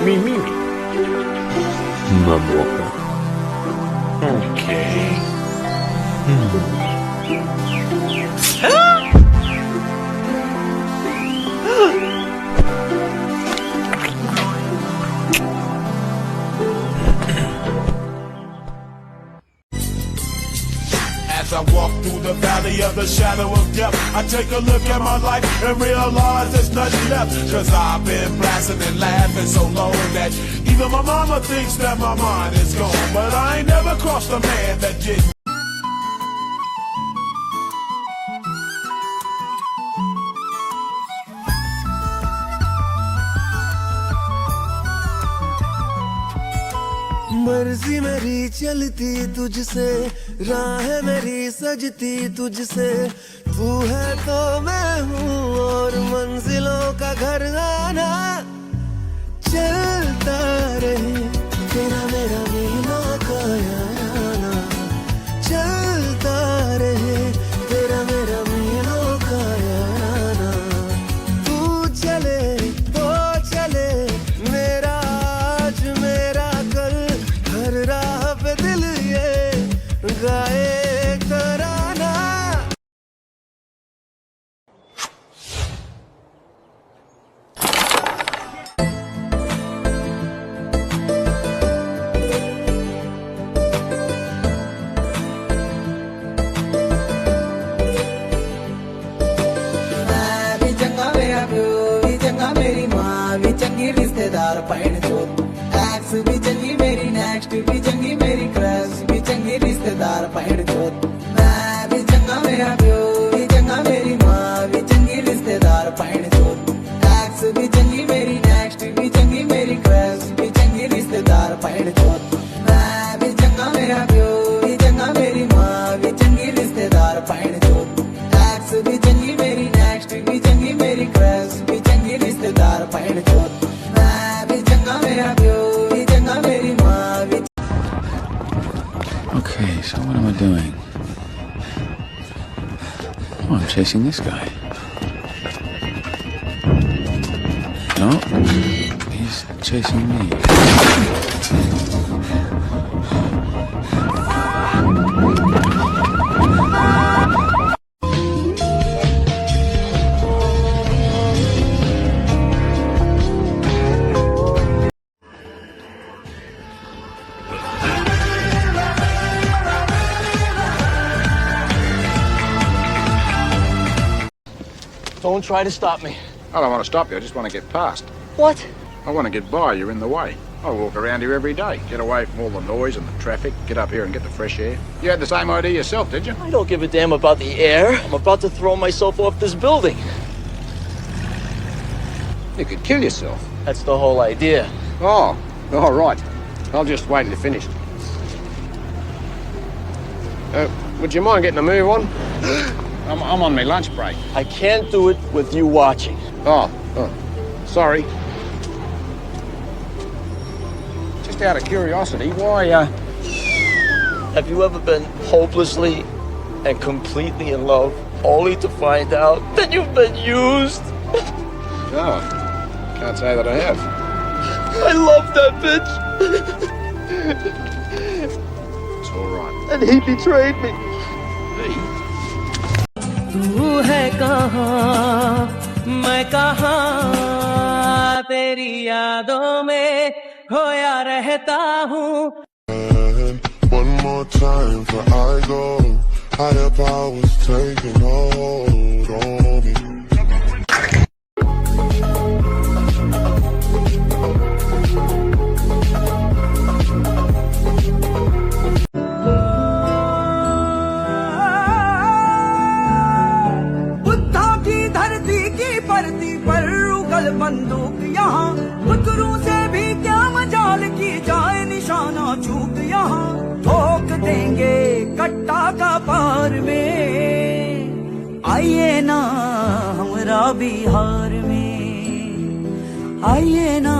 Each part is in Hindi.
Me. Mama. Okay. As I walk through the valley of the shadow of death, I take a look at my life and realize there's nothing left. Cause I've been blasting and laughing so long that even my mama thinks that my mind is gone. But I ain't never crossed a man that didn't. मर्जी मेरी चलती तुझसे, राह मेरी सजती तुझसे। तू है तो मैं हूँ और मंजिलों का घर आना। चलता रहे तेरा मेरा मीलों का याराना। चलता रहे तेरा मेरा मीलों का याराना। तू चले तो चले मेरा आज मेरा कल। हर राह पे दिल ये गाए तराना। मैं भी चंगा मेरा प्यो भी चंगा मेरी माँ भी चंगी रिश्तेदार पैण चोत। एक्स भी चंगी मेरी नेक्स्ट भी चंगी मेरी क्रश भी चंगी रिश्तेदार पैण चोत। मैं भी चंगा मेरा प्यो भी चंगा मेरी माँ भी चंगी रिश्तेदार पैण चोत। एक्स भी चंगी मेरी नेक्स्ट भी चंगी मेरी क्रश भी चंगी रिश्तेदार पैण चोत। मैं भी चंगा मेरा प्यो भी चंगा मेरी माँ भी चंगी रिश्तेदार पैण चोत। एक्स भी चंगी मेरी नेक्स्ट भी चंगी मेरी क्रश भी चंगी रिश्तेदार पैण चोत। मैं भी चंगा मेरा प्यो भी चंगा मेरी माँ भी। Okay, so what am I doing? Oh, I'm chasing this guy. No, he's chasing me. Don't try to stop me. I don't want to stop you, I just want to get past. What? I want to get by, you're in the way. I walk around here every day, get away from all the noise and the traffic, get up here and get the fresh air. You had the same idea yourself, did you? I don't give a damn about the air. I'm about to throw myself off this building. You could kill yourself. That's the whole idea. Oh, all right. I'll just wait until you're finished. Would you mind getting a move on? I'm on my lunch break. I can't do it with you watching. Oh, sorry. Just out of curiosity, why, Have you ever been hopelessly and completely in love, only to find out that you've been used? No, can't say that I have. I love that bitch. It's all right. And he betrayed me. Me? तू है कहाँ मैं कहाँ तेरी यादों में खोया रहता हूँ। One more time before I go, higher powers taking hold on me. बुद्धों की धरती पिस्तौल बंदूक यहाँ, बुतरू से भी क्या मजाल की जाए निशाना चूक यहाँ, ठोक देंगे कट्टा का पार में, आइए ना हमरा बिहार में, आइए ना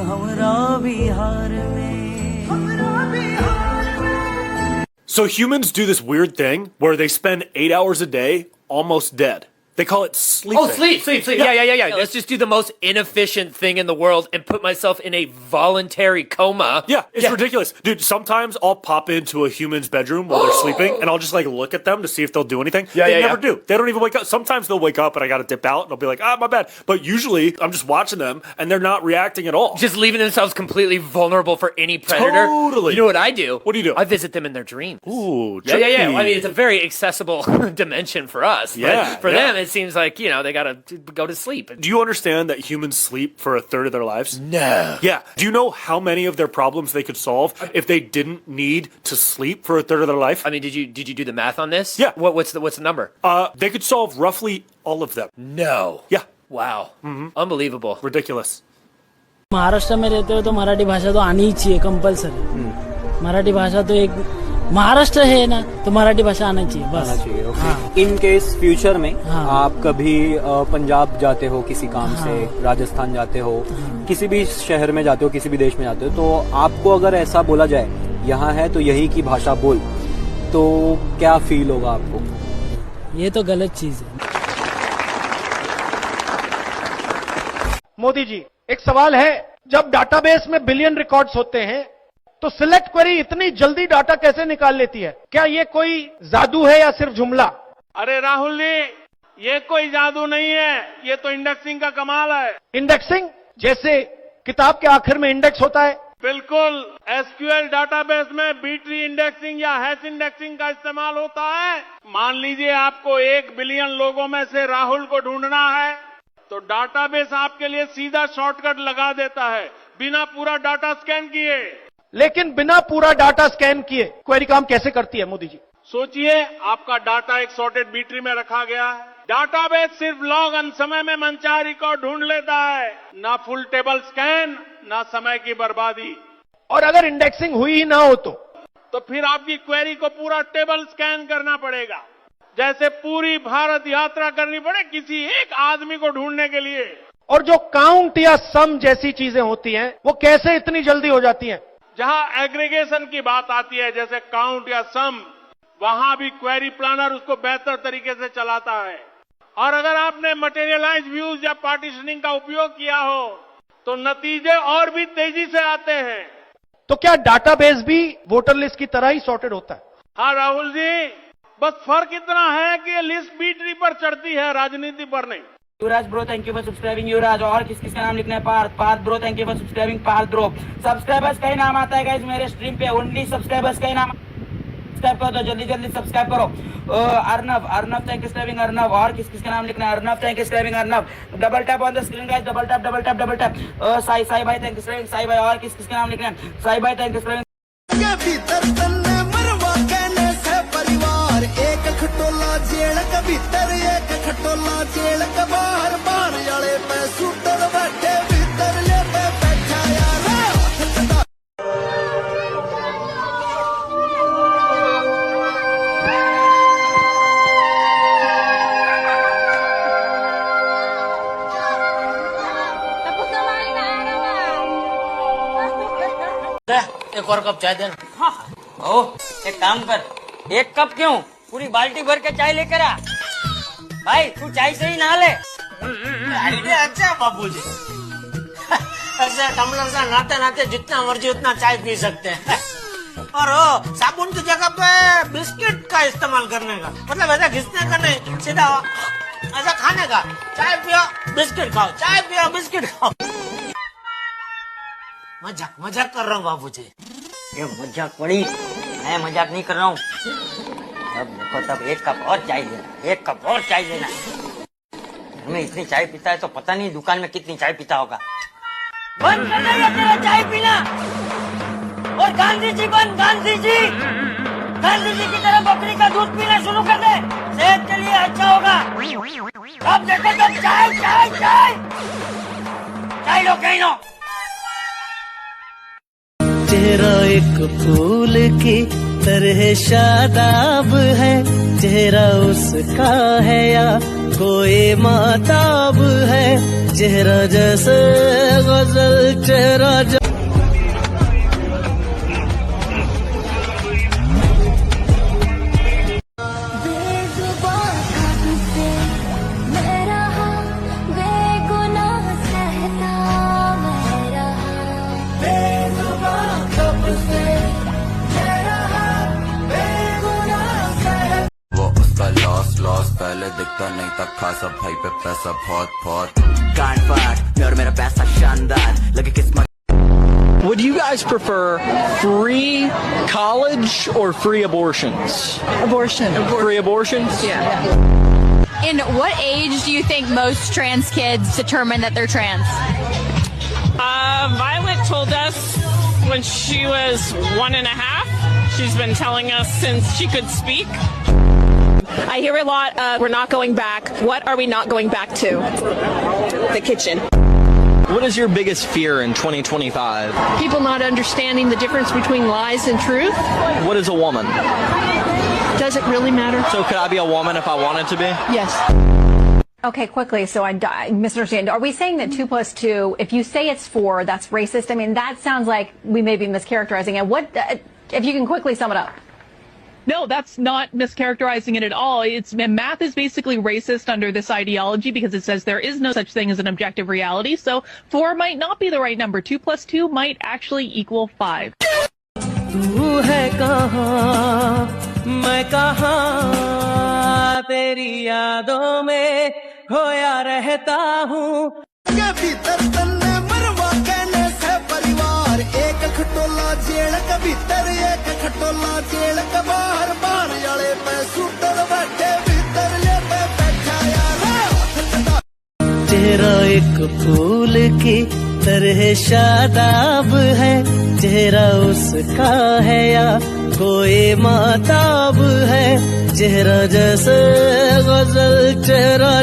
हमरा बिहार में, हमरा बिहार में। So humans do this weird thing where they spend 8 hours a day almost dead. They call it sleeping. Oh, sleep. Yeah. Let's just do the most inefficient thing in the world and put myself in a voluntary coma. Yeah, it's ridiculous. Dude, sometimes I'll pop into a human's bedroom while they're sleeping and I'll just like look at them to see if they'll do anything. They never do. They don't even wake up. Sometimes they'll wake up and I gotta dip out and I'll be like, my bad. But usually I'm just watching them and they're not reacting at all. Just leaving themselves completely vulnerable for any predator. Totally. You know what I do? What do you do? I visit them in their dreams. Ooh, Yeah. I mean, it's a very accessible dimension for us. Yeah, But for them, it seems like, you know, they gotta go to sleep. Do you understand that humans sleep for a third of their lives? No. Yeah. Do you know how many of their problems they could solve if they didn't need to sleep for a third of their life? I mean, did you do the math on this? Yeah. What's the number? They could solve roughly all of them. No. Yeah. Wow. Unbelievable. Ridiculous. Maharashtra में रहते हो तो मराठी भाषा तो आनी ही चाहिए कंपलसरी। मराठी भाषा तो एक महाराष्ट्र है ना, तो मराठी भाषा आना चाहिए बस। आना चाहिए, ओके। इन केस फ्यूचर में आप कभी पंजाब जाते हो किसी काम से, राजस्थान जाते हो, किसी भी शहर में जाते हो, किसी भी देश में जाते हो, तो आपको अगर ऐसा बोला जाए यहाँ है तो यही की भाषा बोल, तो क्या फील होगा आपको? ये तो गलत चीज है। मोदी जी, एक सवाल है, जब डाटाबेस में बिलियन रिकॉर्ड्स होते हैं तो सिलेक्ट क्वेरी इतनी जल्दी डाटा कैसे निकाल लेती है? क्या ये कोई जादू है या सिर्फ जुमला? अरे राहुल जी, ये कोई जादू नहीं है, ये तो इंडेक्सिंग का कमाल है। इंडेक्सिंग? जैसे किताब के आखिर में इंडेक्स होता है? बिल्कुल। एसक्यूएल डाटाबेस में बीट्री इंडेक्सिंग या हैश इंडेक्सिंग का इस्तेमाल होता है। मान लीजिए आपको 1 बिलियन लोगों में से राहुल को ढूंढना है, तो डाटाबेस आपके लिए सीधा शॉर्टकट लगा देता है, बिना पूरा डाटा स्कैन किए। लेकिन बिना पूरा डाटा स्कैन किए क्वेरी काम कैसे करती है मोदी जी? सोचिए, आपका डाटा एक सॉर्टेड बीट्री में रखा गया है। डाटाबेस सिर्फ लॉग अन समय में मनचाहा रिकॉर्ड ढूंढ लेता है, ना फुल टेबल स्कैन, ना समय की बर्बादी। और अगर इंडेक्सिंग हुई ही ना हो तो फिर आपकी क्वेरी को पूरा टेबल स्कैन करना पड़ेगा, जैसे पूरी भारत यात्रा करनी पड़े किसी एक आदमी को ढूंढने के लिए। और जो काउंट या सम जैसी चीजें होती हैं, वो कैसे इतनी जल्दी हो जाती हैं? जहां एग्रीगेशन की बात आती है, जैसे काउंट या सम, वहां भी क्वेरी प्लानर उसको बेहतर तरीके से चलाता है। और अगर आपने मटेरियलाइज व्यूज या पार्टीशनिंग का उपयोग किया हो तो नतीजे और भी तेजी से आते हैं। तो क्या डाटाबेस भी वोटर लिस्ट की तरह ही सॉर्टेड होता है? हाँ राहुल जी, बस फर्क इतना है कि ये लिस्ट बीट्री पर चढ़ती है, राजनीति पर नहीं। Yuvraj bro, thank you for subscribing Yuvraj. और किस किस का नाम लिखना है? Parth bro, thank you for subscribing Parth bro. Subscribers का ही नाम आता है गाइस मेरे स्ट्रीम पे, ओनली सब्सक्राइबर्स का ही नाम। सब्सक्राइब करो तो जल्दी सब्सक्राइब करो। Arnav thank you subscribing Arnav. और किस किस का नाम लिखना है? Arnav thank you subscribing Arnav. Double tap on the screen guys, double tap. Sai भाई थैंक यू सब्सक्राइबिंग साई भाई। और किस किस का नाम लिखना है? साई भाई थैंक यू सब्सक्राइबिंग। एक खटोला जेल के भीतर, एक खटोला जेल के बाहर, बाहर वाले पे सुतल बैठे, भीतर ले पे बैठा यार। एक और कप चाय देना। ओ, एक काम कर, एक कप क्यों, पूरी बाल्टी भर के चाय लेकर आ। भाई तू चाय से ही नहा ले। आइडिया अच्छा बाबू जी। ऐसे टम्बलर से नहाते नहाते जितना मर्जी उतना चाय पी सकते हैं। और साबुन की जगह पे बिस्किट का इस्तेमाल करने का, मतलब ऐसा घिसने का नहीं, सीधा ऐसा खाने का। चाय पियो बिस्किट खाओ, चाय पियो बिस्किट खाओ। मजाक कर रहा हूँ बाबू जी। ये मजाक पड़ी, मैं मजाक नहीं कर रहा हूँ। तब देखो तब एक कप और चाय देना, एक कप और चाय देना। घर में इतनी चाय पीता है तो पता नहीं दुकान में कितनी चाय पीता होगा। बंद कर देगा तेरा चाय पीना। और गांधी जी बंद, गांधी जी की तरह बकरी का दूध पीना शुरू कर दे, सेहत के लिए अच्छा होगा। अब देखो तब चाय चाय चाय। कहीं लो। चेहरा एक फूल की तरह शादाब है, चेहरा उसका है या कोई माताब है, चेहरा जैसे गजल चेहरा लॉस पहले दिखता नहीं था खासा, भाई पे पैसा बहुत कांड फाट और मेरा पैसा शानदार लगे किस्मत। Would you guys prefer free college or free abortions? Abortion. Free abortions? Yeah. In what age do you think most trans kids determine that they're trans? Violet told us when she was 1.5. She's been telling us since she could speak. I hear a lot of we're not going back. What are we not going back to? The kitchen. What is your biggest fear in 2025? People not understanding the difference between lies and truth. What is a woman? Does it really matter? So could I be a woman if I wanted to be? Yes. Okay, quickly, so I misunderstand. Are we saying that 2 + 2, if you say it's 4, that's racist? I mean, that sounds like we may be mischaracterizing it. What, if you can quickly sum it up? No, that's not mischaracterizing it at all. Math is basically racist under this ideology because it says there is no such thing as an objective reality. So 4 might not be the right number. 2 + 2 might actually equal 5. तू है कहाँ, मैं कहाँ, तेरी यादों में खोया रहता हूँ। कभी तन्ने मरवा कहने से परिवार, एक खटोला जेल के भीतर, एक खटोला जेल के बाहर, बाहर वाले पे सूटर बैठे भीतर ले पे बैठा यार। चेहरा एक फूल की तरह शादाब है, चेहरा उसका है या कोई माताब है, चेहरा जैसे गजल चेहरा